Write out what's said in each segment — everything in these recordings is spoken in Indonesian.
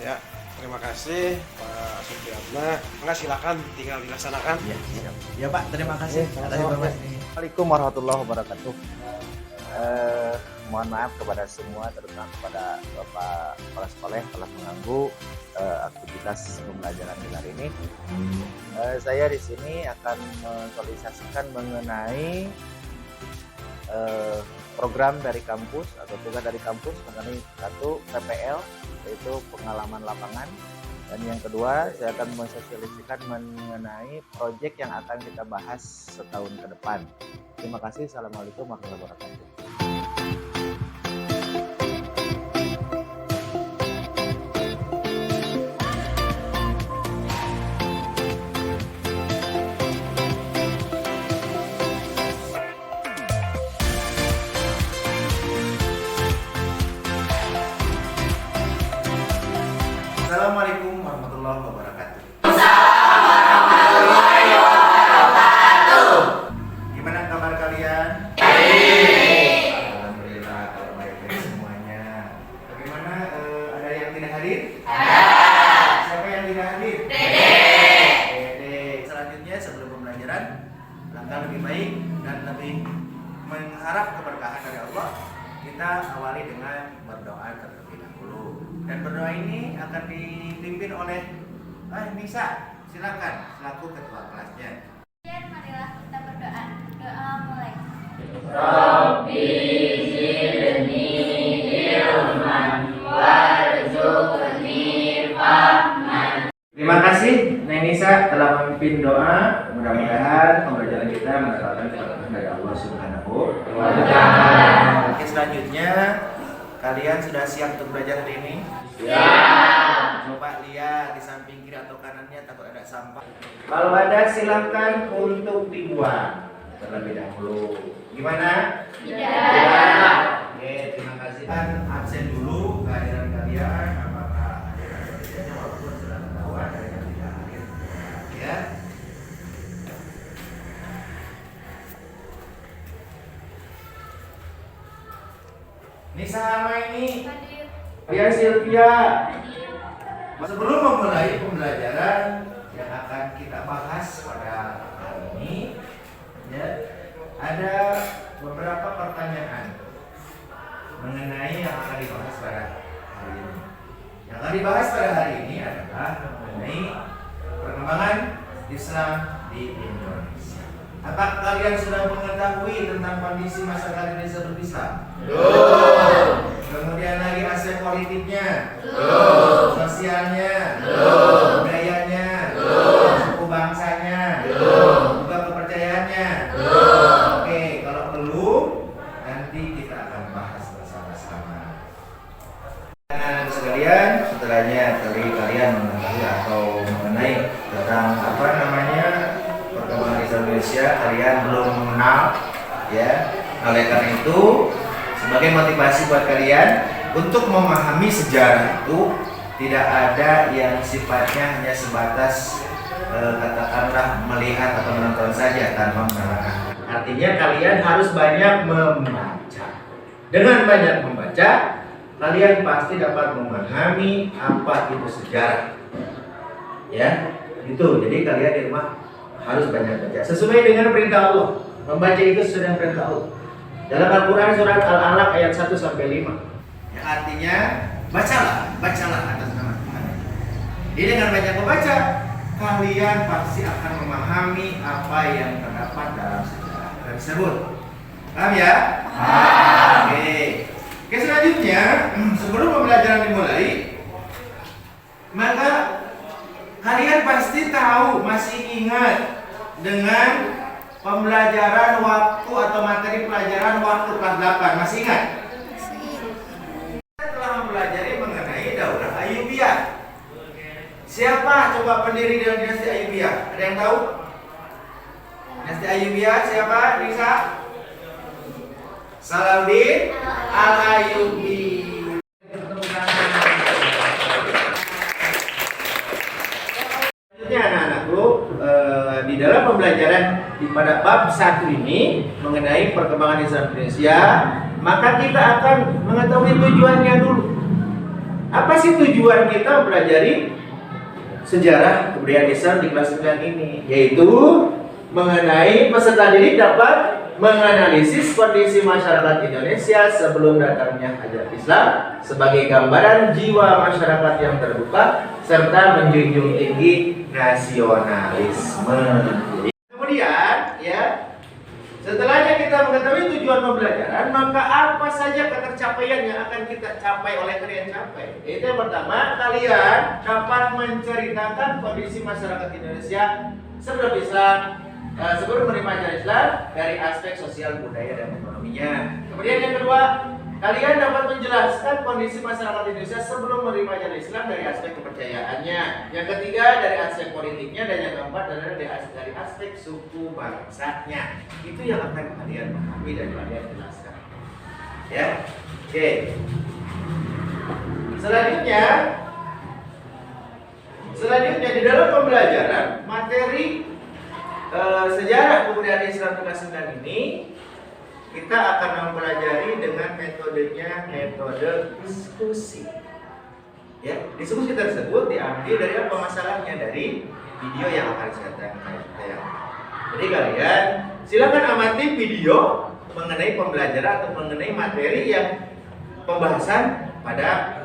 Ya, terima kasih Pak Supriyatna. Enggak, silakan tinggal dilaksanakan. Iya, siap. Ya Pak, terima kasih atas informasi. Assalamualaikum warahmatullahi wabarakatuh. Mohon maaf kepada semua, terutama kepada Bapak Kepala Sekolah yang telah mengganggu aktivitas pembelajaran di hari ini. Saya di sini akan mensosialisasikan mengenai program dari kampus atau tugas dari kampus mengenai satu PPL, yaitu pengalaman lapangan, dan yang kedua saya akan mensosialisasikan mengenai proyek yang akan kita bahas setahun ke depan. Terima kasih. Assalamualaikum warahmatullahi wabarakatuh. Assalamualaikum warahmatullahi wabarakatuh. Gimana kabar kalian? Baik. Alhamdulillah kalau baik-baik semuanya. Bagaimana, ada yang tidak hadir? Ada. Siapa yang tidak hadir? Dede. Selanjutnya sebelum pembelajaran, langkah lebih baik dan lebih mengharap keberkahan dari Allah, kita awali dengan berdoa terlebih dahulu. Dan berdoa ini akan dipimpin oleh Nisa. Silakan selaku ketua kelasnya. Marilah kita berdoa. Doa mulai. Rabbi zidni ilman warzuqni fahman. Terima kasih Neng Nisa telah memimpin doa. Mudah-mudahan pembelajaran kita mendapatkan keberkahan dari Allah Subhanahu wa Ta'ala. Oke, selanjutnya kalian sudah siap untuk belajar hari ini? Siap. Coba lihat di samping kiri atau kanannya, takut ada sampah. Kalau ada silakan untuk dibuang terlebih dahulu. Gimana? Tidak. Oke, terima kasih. Kan absen dulu kehadiran kalian. Apakah ada yang berbedanya walaupun sudah ketahuan ada yang tidak hadir. Ya. Nisa sama ini. Hadir. Ya Sylvia. Sebelum memulai pembelajaran yang akan kita bahas pada hari ini, ya, ada beberapa pertanyaan mengenai yang akan dibahas pada hari ini. Yang akan dibahas pada hari ini adalah mengenai perkembangan Islam di Indonesia. Apakah kalian sudah mengetahui tentang kondisi masyarakat Indonesia berislam? Belum. Kemudian lagi aspek politiknya, Belum. sosialnya, Belum. budayanya, Belum. suku bangsanya, Belum. juga kepercayaannya. Belum. Oke, kalau belum, nanti kita akan bahas bersama-sama. Anak-anak sekalian, setelahnya kalian mengetahui atau mengenai tentang apa namanya perkembangan Islam Indonesia, kalian belum mengenal, ya. Oleh karena itu, sebagai motivasi buat kalian untuk memahami sejarah itu, tidak ada yang sifatnya hanya sebatas katakanlah melihat atau menonton saja tanpa menelaah. Artinya kalian harus banyak membaca. Dengan banyak membaca, kalian pasti dapat memahami apa itu sejarah. Ya, itu. Jadi kalian di rumah harus banyak baca. Sesuai dengan perintah Allah. Membaca itu sesuai dengan perintah Allah. Dalam Al-Quran surat Al-Alaq ayat 1 sampai 5. Ya, artinya bacalah atas nama Tuhan. Jadi dengan banyak membaca, kalian pasti akan memahami apa yang terdapat dalam sejarah tersebut. Paham ya? Oke. Oke, selanjutnya sebelum pembelajaran dimulai, maka kalian pasti tahu, masih ingat dengan pembelajaran waktu atau materi pelajaran waktu kelas 8. Masih ingat? Kita telah mempelajari mengenai Daulah Ayyubiyah. Siapa coba pendiri dari dinasti Ayyubiyah? Ada yang tahu? Dinasti Ayyubiyah siapa? Nisa? Salahuddin Al-Ayyubi. Selanjutnya anak-anakku, di dalam pembelajaran pada bab 1 ini mengenai perkembangan Islam Indonesia, maka kita akan mengetahui tujuannya dulu. Apa sih tujuan kita mempelajari sejarah kebudayaan Islam di kelas 9 ini? Yaitu mengenai peserta didik dapat menganalisis kondisi masyarakat Indonesia sebelum datangnya ajaran Islam sebagai gambaran jiwa masyarakat yang terbuka serta menjunjung tinggi nasionalisme. Kemudian ya, setelahnya kita mengetahui tujuan pembelajaran, maka apa saja ketercapaian yang akan kita capai oleh kalian capai? Itu yang pertama, kalian dapat menceritakan kondisi masyarakat Indonesia sebelum Islam, sebelum menerima ajaran Islam dari aspek sosial, budaya, dan ekonominya. Kemudian yang kedua, kalian dapat menjelaskan kondisi masyarakat Indonesia sebelum menerima ajaran Islam dari aspek kepercayaannya. Yang ketiga, dari aspek politiknya, dan yang keempat adalah dari aspek suku bangsanya. Itu yang akan kalian pahami dan kalian jelaskan. Ya, oke. Selanjutnya di dalam pembelajaran materi sejarah kebudayaan Islam kelas 9 ini, kita akan mempelajari dengan metodenya metode diskusi. Ya, diskusi tersebut diambil dari apa masalahnya, dari video yang akan saya tayangkan. Jadi kalian silakan amati video mengenai pembelajaran atau mengenai materi yang pembahasan pada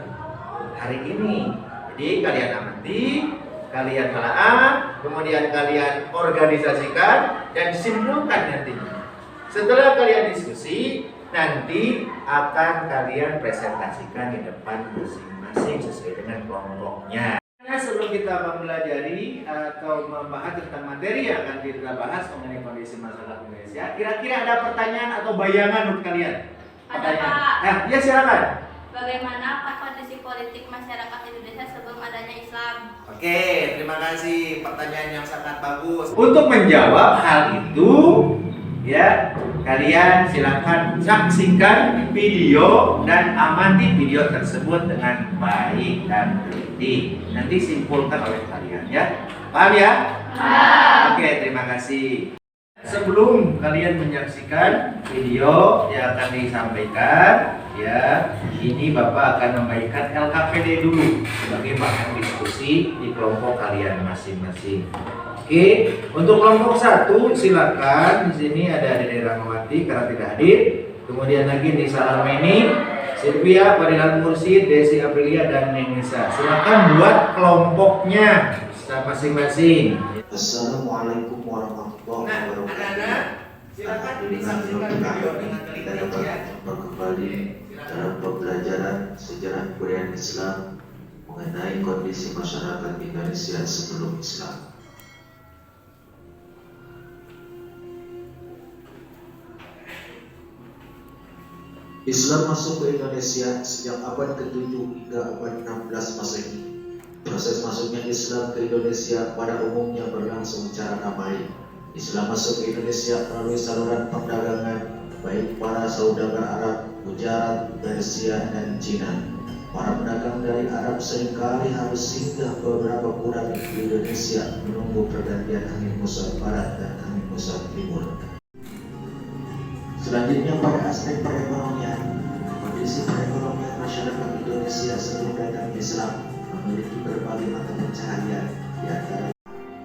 hari ini. Jadi kalian amati, kalian telaah, kemudian kalian organisasikan dan simpulkan nantinya. Setelah kalian diskusi, nanti akan kalian presentasikan di depan masing-masing sesuai dengan kelompoknya. Sebelum kita mempelajari atau membahas tentang materi yang akan kita bahas mengenai kondisi masyarakat Indonesia, kira-kira ada pertanyaan atau bayangan menurut kalian? Ada, Pak. Nah, ya silakan. Bagaimana kondisi politik masyarakat Indonesia sebelum adanya Islam? Oke, terima kasih, pertanyaan yang sangat bagus. Untuk menjawab hal itu, ya, kalian silakan saksikan video dan amati video tersebut dengan baik dan teliti. Nanti simpulkan oleh kalian, ya. Paham ya? Paham. Oke, terima kasih. Sebelum kalian menyaksikan video yang akan disampaikan, ya, ini Bapak akan memberikan LKPD dulu sebagai bahan diskusi di kelompok kalian masing-masing. Oke, untuk kelompok 1 silakan. Di sini ada Dede Rahmawati karena tidak hadir. Kemudian lagi Nisa Armeni, Sylvia, Fadilat Mursid, Desi Aprilia, dan Nenisa. Silakan buat kelompoknya masing-masing. Assalamualaikum warahmatullahi wabarakatuh. Anak-anak, silakan disaksikan video dengan Kita teliti dapat ya. jumpa kembali dalam pembelajaran sejarah kebudayaan Islam mengenai kondisi masyarakat Indonesia sebelum Islam. Islam masuk ke Indonesia sejak abad ke-7 hingga abad 16 Masehi. Proses masuknya Islam ke Indonesia pada umumnya berlangsung secara damai. Islam masuk ke Indonesia melalui saluran perdagangan, baik para saudagar Arab, Gujarat, Persia, dan Cina. Para pedagang dari Arab seringkali harus singgah beberapa bulan di Indonesia menunggu pergantian angin muson barat dan angin muson timur. Selanjutnya pada aspek perekonomian, kondisi perekonomian masyarakat Indonesia sebelum datang Islam memiliki berbagai mata pencaharian. Di antara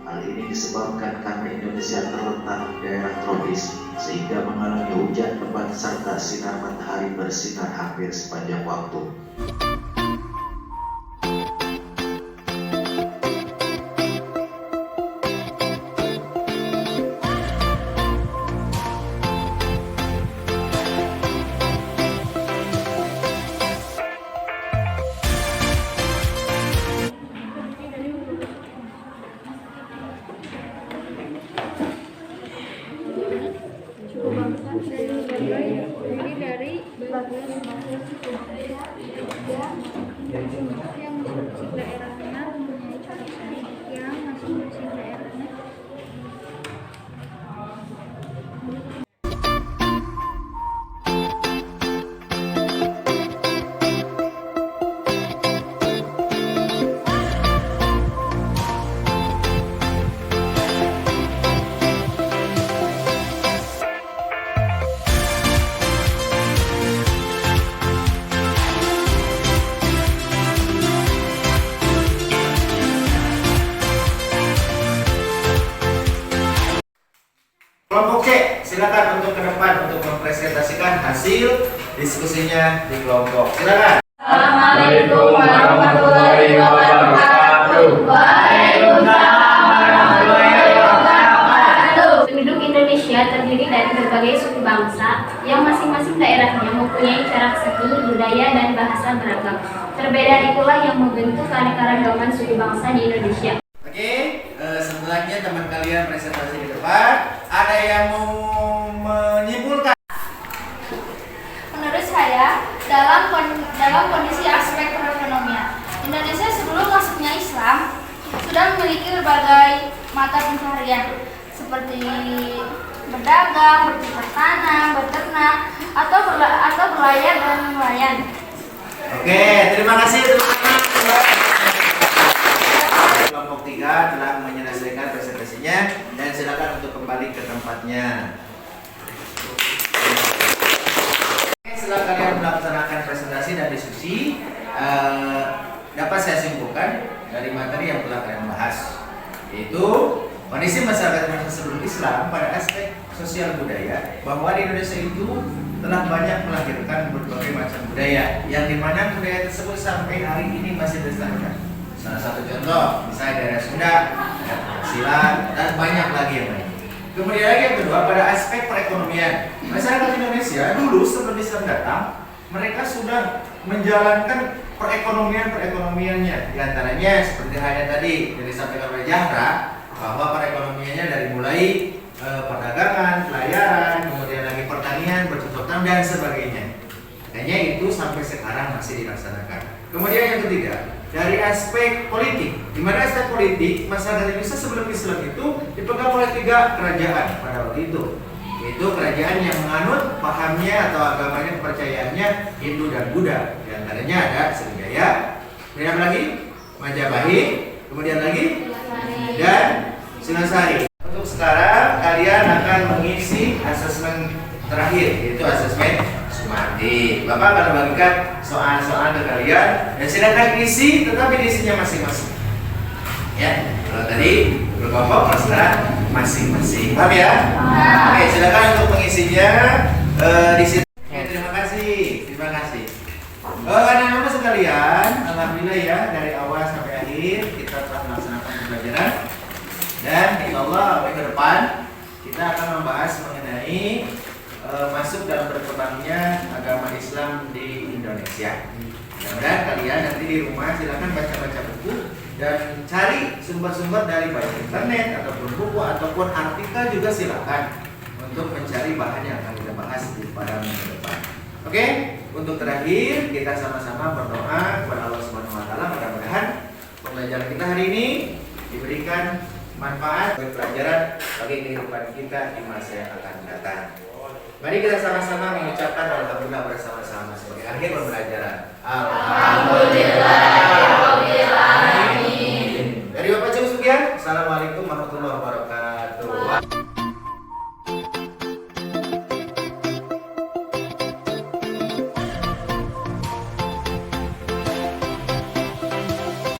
hal ini disebabkan karena Indonesia terletak di daerah tropis sehingga mengalami hujan lebat serta sinar matahari bersinar hampir sepanjang waktu. yang masuk daerahnya mempunyai catatan yang masing-masing daerahnya Kelompok C, silakan untuk ke depan untuk mempresentasikan hasil diskusinya di kelompok. Silakan. Assalamualaikum warahmatullahi wabarakatuh. Waalaikumsalam warahmatullahi wabarakatuh. Penduduk Indonesia terdiri dari berbagai suku bangsa yang masing-masing daerahnya mempunyai cara seni, budaya, dan bahasa beragam. Perbedaan itulah yang membentuk keanekaragaman suku bangsa di Indonesia. Oke, setelahnya teman kalian presentasi di depan. Ada yang mau menyimpulkan? Menurut saya, dalam kondisi aspek perekonomian, Indonesia sebelum masuknya Islam sudah memiliki berbagai mata pencaharian seperti berdagang, bercocok tanam, beternak, atau berlayar dan nelayan. Oke, terima kasih teman-teman. Kelompok 3 telah menyelesaikan presentasinya dan silakan untuk kembali ke tempatnya. Oke, setelah kalian melaksanakan presentasi dan diskusi, dapat saya simpulkan dari materi yang telah kalian bahas, yaitu kondisi masyarakat Indonesia sebelum Islam pada aspek sosial budaya, bahwa di Indonesia itu telah banyak melahirkan berbagai macam budaya, yang dimana budaya tersebut sampai hari ini masih dilestarikan. Salah satu contoh, misalnya daerah Sunda, silat, dan banyak lagi yang lain. Kemudian lagi yang kedua, pada aspek perekonomian, masyarakat Indonesia dulu sebelum Islam datang, mereka sudah menjalankan perekonomiannya. Di antaranya seperti halnya tadi yang disampaikan oleh Jahra, bahwa perekonomiannya dari mulai perdagangan, pelayaran, kemudian lagi pertanian, bercocok tanam dan sebagainya. Hanya itu sampai sekarang masih dilaksanakan. Kemudian yang ketiga, dari aspek politik, di mana aspek politik masyarakat Indonesia sebelum Islam itu dipegang oleh 3 kerajaan pada waktu itu, yaitu kerajaan yang menganut pahamnya atau agamanya, kepercayaannya Hindu dan Buddha. Di antaranya ada Sriwijaya, kemudian apa lagi? Majapahit, kemudian lagi dan Singasari. Untuk sekarang kalian akan mengisi asesmen terakhir, yaitu asesmen sumatif. Bapak akan membagikan soal-soal ke kalian dan silakan isi, tetapi diisinya masing-masing. Ya, kalau tadi berkelompok, kalau sekarang masing-masing. Paham ya? Oke, silakan untuk mengisinya di sini. Oke, terima kasih. Anak-anak sekalian, alhamdulillah ya, dari awal sampai akhir kita telah melaksanakan pembelajaran. Dan insya Allah ke depan kita akan membahas mengenai masuk dalam berkembangnya agama Islam di Indonesia. Mudah-mudahan kalian nanti di rumah silakan baca-baca buku dan cari sumber-sumber dari baik internet ataupun buku ataupun artikel juga silakan untuk mencari bahan yang akan kita bahas pada minggu depan. Oke, untuk terakhir kita sama-sama berdoa kepada Allah Subhanahu wa taala, mudah-mudahan pembelajaran kita hari ini diberikan manfaat dan pelajaran bagi kehidupan kita di masa yang akan datang. Mari kita sama-sama mengucapkan alhamdulillah bersama-sama sebagai akhir pembelajaran. Alhamdulillahirabbil alamin. Dari Bapak Cukup sekian. Assalamualaikum warahmatullahi wabarakatuh.